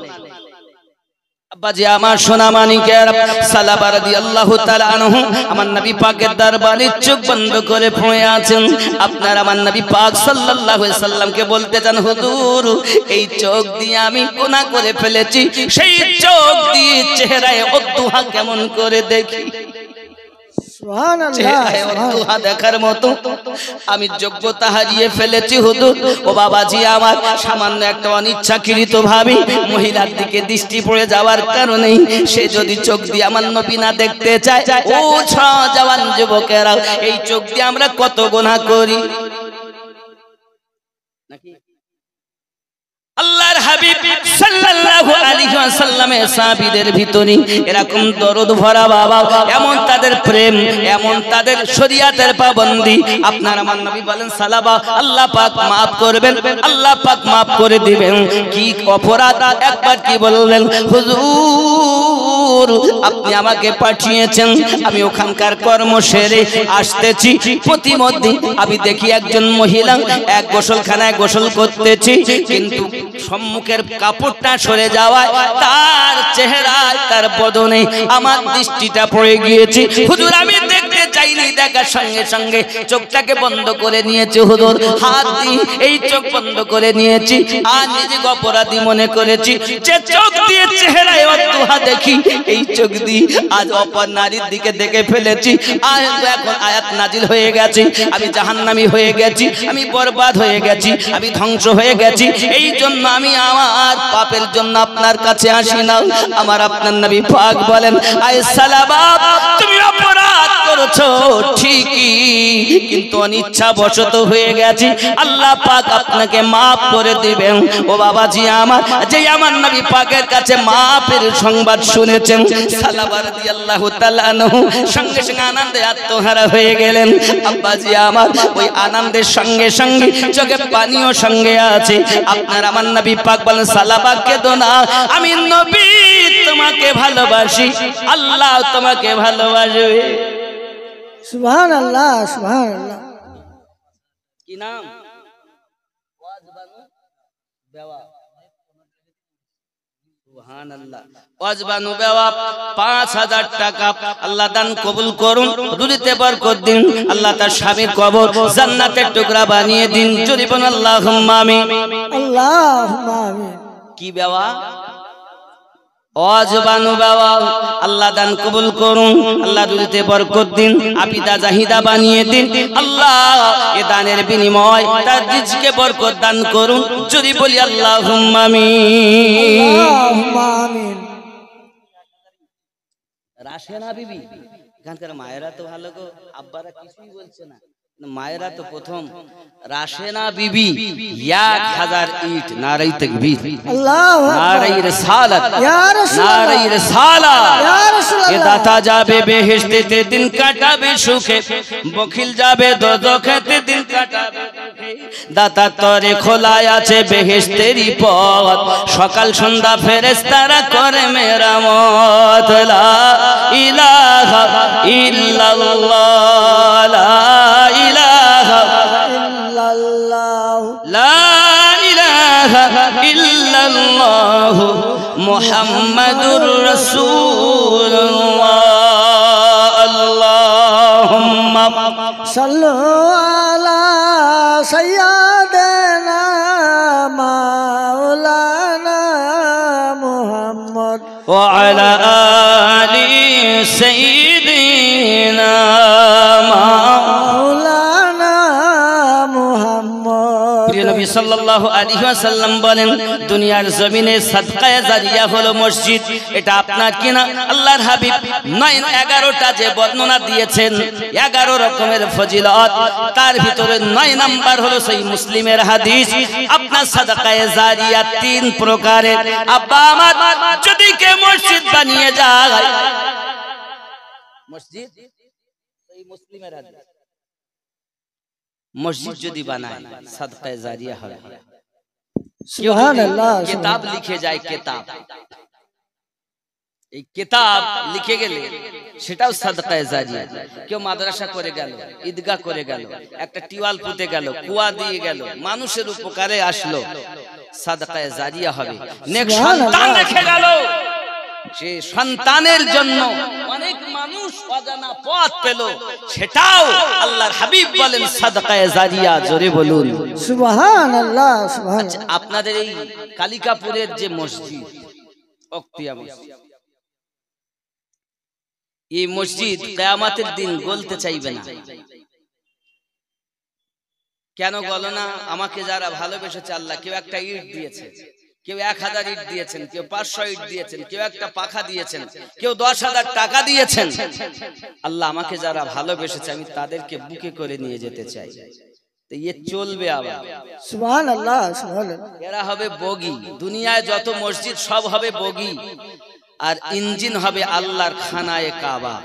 আব্বাজি আমার সোনা মানিকের, সালাবা রাদিয়াল্লাহু তাআলা আনহু আমার নবী পাকের দরবারে চোখ বন্ধ করে পড়ে আছেন। আপনার আমার নবী পাক সাল্লাল্লাহু আলাইহি সাল্লামকে বলতে চান, হুজুর এই চোখ দিয়ে আমি গুনাহ করে ফেলেছি, সেই চোখ দিয়ে চেহারায় অদ্দুহা কেমন করে দেখি, সুবহানাল্লাহ। দেখার মতো আমি যোগ্যতা হারিয়ে ফেলেছি হুজুর। ও বাবাজি আমার, সামান্য একটা অনিচ্ছাকৃত ভাবে মহিলার দিকে দৃষ্টি পড়ে যাওয়ার কারণে সে যদি চোখ দিয়ে আমার নবী না দেখতে চায়, ও জওয়ান যুবকেরা, এই চোখ দিয়ে আমরা কত গুনাহ করি নাকি? আল্লাহর হাবিব সাল্লাল্লাহু আলাইহি ওয়াসাল্লামের সাহাবীদের ভিতরে এরকম দরদ ভরা বাবা, এমন তাদের প্রেম, এমন তাদের শরীয়তের পাবন্দি। আপনার আমার নবী বলেন, সালাবা আল্লাহ পাক maaf করবেন, আল্লাহ পাক maaf করে দিবেন। কি অপরাধ? একবার কি বললেন, হুজুর আপনি আমাকে পাঠিয়েছেন, আমি ওখানকার কর্ম সেরে আসতেছি, প্রতিমধ্যে আমি দেখি একজন মহিলা এক গোসলখানায় গোসল করতেছি, কিন্তু সম্মুখের কাপড়টা সরে যাওয়ায় তার চেহারায়, তার বদনে আমার দৃষ্টিটা পড়ে গিয়েছে। হুজুর আমি দেখতে চাইনি, দেখার সঙ্গে সঙ্গে চোখটাকে বন্ধ করে নিয়েছি হুজুর, হাত দিয়ে এই চোখ বন্ধ করে নিয়েছি, আর নিজেকে অপরাধী মনে করেছি। যে চোখ দিয়ে চেহারায় অদ্দুহা দেখি, এই চোখ দিয়ে আজ অপর নারীর দিকে দেখে ফেলেছি। আর এখন আয়াত নাজিল হয়ে গেছে, আমি জাহান্নামী হয়ে গেছি, আমি বরবাদ হয়ে গেছি, আমি ধ্বংস হয়ে গেছি। এই জন্য আমি আমার পাপের জন্য আপনার কাছে আসি না। আমার আপনার নবী পাক বলেন, আয় সালাবা তুমি অপরাধ করেছো ঠিকই, কিন্তু অনিচ্ছাবশত হয়ে গেছে, আল্লাহ পাক আপনাকে maaf করে দিবেন। ও বাবাজি আমার, যে আমার নবী পাকের কাছে মাফের সংবাদ শুনেছেন, সালাবা রাদিয়াল্লাহু তাআলা আনহু সঙ্গে সঙ্গে আনন্দে আত্মহারা হয়ে গেলেন। আব্বাজি আমার, ওই আনন্দের সঙ্গে সঙ্গে চোখে পানিও সঙ্গে আছে। আপনার আমার নবী পাক বলেন, সালাবা কেঁদো না, আমি নবী তোমাকে ভালোবাসি, আল্লাহ তোমাকে ভালোবাসবে। সুবহানাল্লাহ সুবহানাল্লাহ। কি নাম? ওয়াজবানু বেওয়া। সুবহানাল্লাহ। ওয়াজবানু বেওয়া 5000 টাকা আল্লাহ দান কবুল করুন, রুজিতে বরকত দিন, আল্লাহ তার স্বামীর কবর জান্নাতের টুকরা বানিয়ে দিন। জোরে বলুন আল্লাহুম্মা আমিন। আল্লাহুম্মা আমিন। কি বেওয়া? ওয়াজবানু বেওয়া, আল্লাহ দান কবুল করুন, আল্লাহ রুজিতে বরকত দিন, আপিদা জাহিদা বানিয়ে দিন। আল্লাহ এ দানের বিনিময় তার রিজকে বরকত দান করুন। জোরে বলি আল্লাহুম্মা আমিন। আল্লাহুম্মা আমিন। রাশেনা বিবি, এখানকার মায়েরা তো ভালো গো, আব্বারা কিছুই বলছে না, মায়েরা তো প্রথম রাশেনা বিবি 1000 ইট নারাই তাকবীর আল্লাহু আকবার নারাই রিসালাত ইয়া রাসূলুল্লাহ নারাই রিসালাত ইয়া রাসূলুল্লাহ এ দাতা যাবে বেহেশতেতে দিন কাটাবে সুখে বখিল যাবে দোজখেতে দিন কাটাবে দাতা তরে খোলা আছে বেহেশতেরই পথ সকাল সন্ধ্যা ফেরেশতারা করে মেরামত লা ইলাহা ইল্লাল্লাহ লা ইলাহা ইল্লাল্লাহ লা ইলাহা ইল্লাল্লাহ মুহাম্মাদুর রাসূলুল্লাহ আল্লাহুম্মা সাল্লু আলা সাইয়্যিদিনা মাওলানা মুহাম্মদ ওয়া আলা আলি সাইয়্যিদিনা মাওলানা মুহাম্মদ প্রিয় নবী সাল্লাল্লাহু আলাইহি ওয়াসাল্লাম বলেন দুনিয়ার জমিনে সাদকায়ে জারিয়া হলো মসজিদ এটা আপনার কিনা আল্লাহর হাবিব 9-11টা যে বর্ণনা দিয়েছেন 11 রকমের ফজিলত তার ভিতরে 9 নাম্বার হলো সেই মুসলিমের হাদিস আপনার সাদকায়ে জারিয়া 3 প্রকারের আব্বা আমার যদি কে মসজিদ বানিয়ে যায় মসজিদ সেই মুসলিমের হাদিস মসজিদ যদি বানায় সাদকায়ে জারিয়া হবে সুবহানাল্লাহ কিতাব লিখে যায় কিতাব এই কিতাব লিখে গেলে সেটাও সাদকায়ে জারিয়া কেউ মাদ্রাসা করে গেল ঈদগাহ করে গেল একটা টিওয়াল পুঁতে গেল কুয়া দিয়ে গেল মানুষের উপকারে আসলো সাদকায়ে জারিয়া হবে নেক্সট সন্তান রেখে গেল সে সন্তানের জন্য অনেক মানুষ অজানা পথ পেল সেটাও আল্লাহর হাবিব বলেন সাদকায়ে জারিয়া জোরে বলুন সুবহানাল্লাহ সুবহানাল্লাহ আপনাদের এই কালিকাপুরের যে মসজিদ অক্তিয়া মসজিদ এই মসজিদ কিয়ামতের দিন গলতে চাইবে না কেন গলো না আমাকে যারা ভালোবেসেছে আল্লাহ কেউ একটা ইট দিয়েছে কেউ 1000 ইট দিয়েছেন কেউ 500 ইট দিয়েছেন কেউ একটা পাখা দিয়েছেন কেউ 10,000 টাকা দিয়েছেন আল্লাহ আমাকে যারা ভালোবেসেছে আমি তাদেরকে বুকে করে নিয়ে যেতে চাই তো ये চলবে আবার সুবহানাল্লাহ সুবহানাল্লাহ এরা হবে বগি দুনিয়ায় যত মসজিদ সব হবে বগি আর ইঞ্জিন হবে আল্লাহর খানায়ে কাবা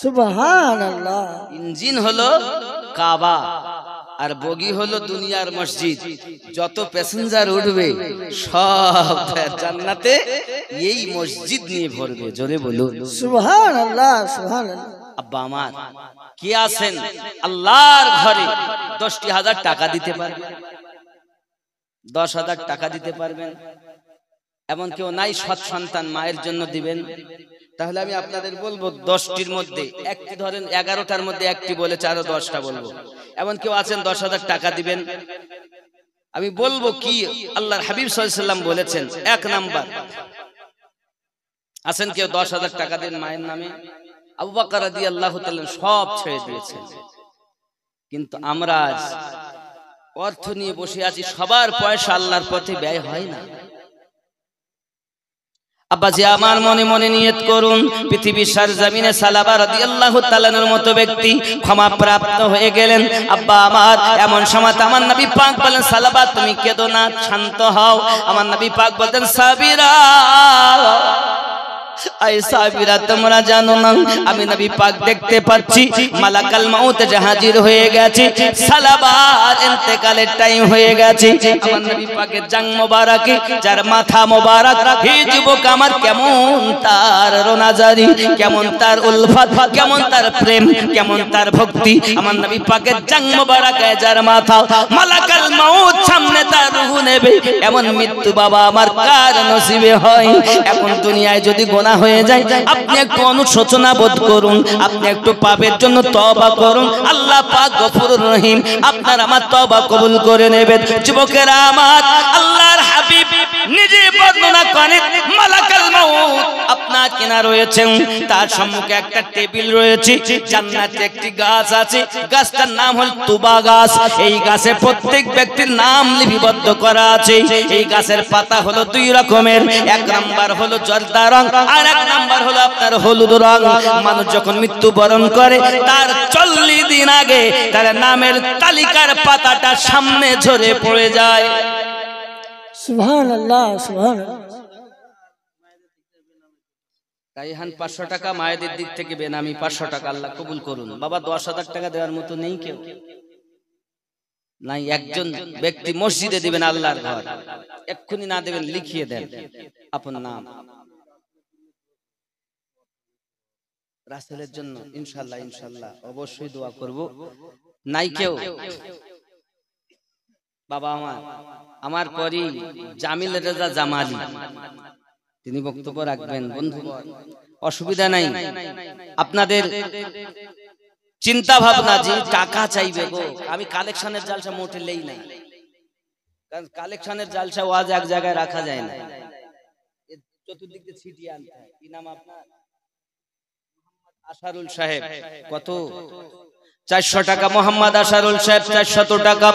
সুবহানাল্লাহ ইঞ্জিন হলো কাবা আর বগি হলো দুনিয়ার মসজিদ যত প্যাসেঞ্জার উঠবে সব জান্নাতে এই মসজিদ নিয়ে ভরবে জোরে বলুন সুবহানাল্লাহ সুবহানাল্লাহ আব্বা আমার কি আছেন আল্লাহর ঘরে 10,000 টাকা দিতে পারবেন 10,000 টাকা দিতে পারবেন এমন কেউ নাই সৎ সন্তান মায়ের জন্য দিবেন তাহলে আমি আপনাদের বলবো 10টির মধ্যে একটি ধরেন 11টার মধ্যে একটি বলেছে আরো 10টা বলবো এমন কেউ আছেন 10,000 টাকা দিবেন আমি বলবো কি আল্লাহর হাবিব সাল্লাল্লাহু আলাইহি ওয়াসাল্লাম বলেছেন 1 নাম্বার আছেন কেউ 10,000 টাকা দেন মায়ের নামে আবু বকর রাদিয়াল্লাহু তাআলা সব ছেড়ে দিয়েছেন কিন্তু আমরা আজ অর্থ নিয়ে বসে আছি সবার পয়সা আল্লাহর পথে ব্যয় হয় না আব্বা জি আমার মনে মনে নিয়ত করুন পৃথিবীর সরজমিনে সালাবা রাদিয়াল্লাহু তাআলার মতো ব্যক্তি ক্ষমা প্রাপ্ত হয়ে গেলেন আব্বা আমার এমন সময় আমার নবী পাক বলেন সালাবা তুমি কেঁদো না শান্ত হও আমার নবী পাক বলেন সাবিরা আই সাবিরা তোমরা জানো না আমি নবী পাক দেখতে পাচ্ছি মালাকাল মাউত হাজির হয়ে গেছে সালাবার ইন্তেকালের টাইম হয়ে গেছে আমার নবী পাকের জাং মোবারকে যার মাথা মোবারক হে যুবক আমার কেমন তার রোনাজারি কেমন তার উলফত কেমন তার প্রেম কেমন তার ভক্তি আমার নবী পাকের জাং মোবারকে যার মাথা মালাকাল মাউত সামনে তার রূহ নেবে এমন মৃত্যু বাবা আমার কার নসিবে হয় এখন দুনিয়ায় যদি হয়ে যায় আপনি একটু অনুশোচনা বোধ করুন আপনি একটু পাপের জন্য তওবা করুন আল্লাহ পাক গফুরুর রহিম আপনার আমার তওবা কবুল করে নেবেন যুবকেরা আমার আল্লাহর হাবিব নিজে বর্ণনা করেন মালাকাল মাউত আপনার কিনা রয়েছে, তার সম্মুখে একটা টেবিল রয়েছে, জান্নাতে একটি গাছ আছে, গাছটার নাম হল তুবা গাছ। এই গাছে প্রত্যেক ব্যক্তির নাম লিপিবদ্ধ করা আছে। এই গাছের পাতা হলো দুই রকমের, এক নাম্বার হলো জর্দা রং, আর এক নাম্বার হলো আপনার হলুদ রং। মানুষ যখন মৃত্যুবরণ করে তার 40 দিন আগে তার নামের তালিকার পাতাটা সামনে ঝরে পড়ে যায়। সুবহানাল্লাহ সুবহানাল্লাহ। রাইহান 500 টাকা মায়েদের দিক থেকে বেনামি 500 টাকা, আল্লাহ কবুল করুন। বাবা 10,000 টাকা দেওয়ার মতো নেই কেউ নাই। একজন ব্যক্তি মসজিদে দিবেন আল্লাহর ঘর, এক্ষুনি না দেবেন লিখিয়ে দেন আপনার নাম রাসূলের জন্য। ইনশাআল্লাহ ইনশাআল্লাহ অবশ্যই দোয়া করব। নাই কেউ বাবা আমার পরই জামিল রেজা জামালি, তিনি বক্তব্য রাখবেন। বন্ধুগণ অসুবিধা নাই, আপনাদের চিন্তা ভাবনা যে টাকা চাইবে গো, আমি কালেকশনের জালসা মোটে লেই নাই, কারণ কালেকশনের জালসা ওয়াজ এক জায়গায় রাখা যায় না, চতুর্দিক দিয়ে ছিটিয়ে আনতে হয়। কি নাম আপনার? আশারুল সাহেব। কত? 400 টাকা। মোহাম্মদ আশারুল সাহেব 400 টাকা।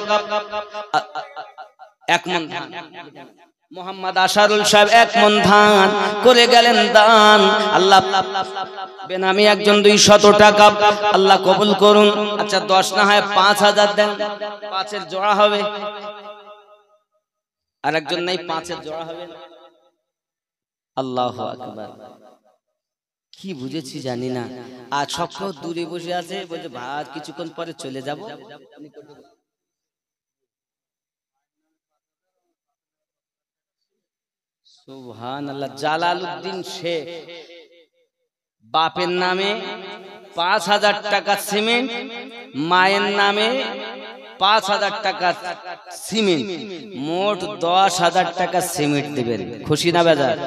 এক মন ধান। মোহাম্মদ আশারুল সাহেব 1 মন ধান করে গেলেন দান। আল্লাহ বেনামি একজন 200 টাকা, আল্লাহ কবুল করুন। আচ্ছা 10 না হয় 5000 দেন, 5-এর জোড়া হবে। আর একজন নাই 5-এর জোড়া হবে। আল্লাহু আকবার। কি বুঝেছি জানি না। আর সব দূরে বসে আছে, বলছে ভাই কিছুক্ষণ পরে চলে যাব। সুবহানাল্লাহ। জালালউদ্দিন শেখ, বাপের নামে 5000 টাকা সিমেন্ট, মায়ের নামে 5000 টাকা সিমেন্ট, মোট 10,000 টাকা সিমেন্ট দিবেন। খুশি না বেজার?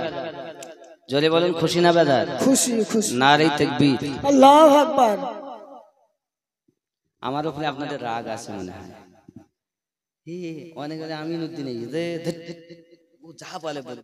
জোরে বলেন খুশি না বেজার? খুশি খুশি। নারে তাকবীর। আল্লাহু আকবার। আমার উপরে আপনাদের রাগ আছে মনে হয়। অনেক আমিনুদ্দিন ও যা বলে বলে